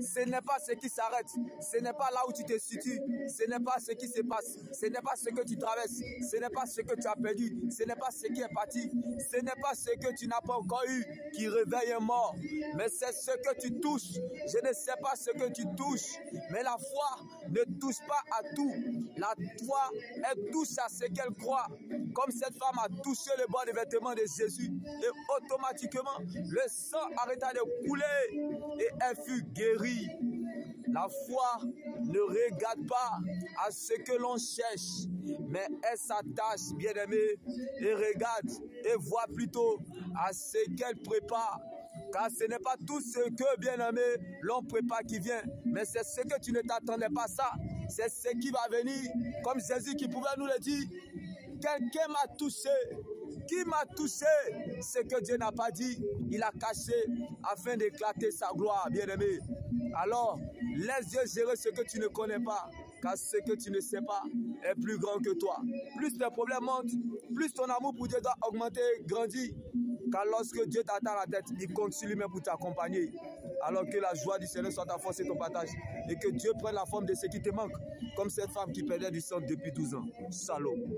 Ce n'est pas ce qui s'arrête, ce n'est pas là où tu te situes, ce n'est pas ce qui se passe, ce n'est pas ce que tu traverses, ce n'est pas ce que tu as perdu, ce n'est pas ce qui est parti, ce n'est pas ce que tu n'as pas encore eu qui réveille un mort, mais c'est ce que tu touches. Je ne sais pas ce que tu touches, mais la foi ne touche pas à tout. La foi, elle touche à ce qu'elle croit. Comme cette femme a touché le bord des vêtements de Jésus, et automatiquement, le sang arrêta de couler et elle fut guérie. La foi ne regarde pas à ce que l'on cherche, mais elle s'attache, bien-aimée, et regarde et voit plutôt à ce qu'elle prépare. Car ce n'est pas tout ce que, bien-aimé, l'on prépare qui vient, mais c'est ce que tu ne t'attendais pas ça. C'est ce qui va venir, comme Jésus qui pouvait nous le dire. Quelqu'un m'a touché. Qui m'a touché? Ce que Dieu n'a pas dit, il a caché afin d'éclater sa gloire, bien-aimé. Alors, laisse Dieu gérer ce que tu ne connais pas, car ce que tu ne sais pas est plus grand que toi. Plus tes problèmes montent, plus ton amour pour Dieu doit augmenter, grandir. Car lorsque Dieu t'attend la tête, il compte sur lui-même pour t'accompagner. Alors que la joie du Seigneur soit ta force et ton partage. Et que Dieu prenne la forme de ce qui te manque, comme cette femme qui perdait du sang depuis 12 ans. Shalom.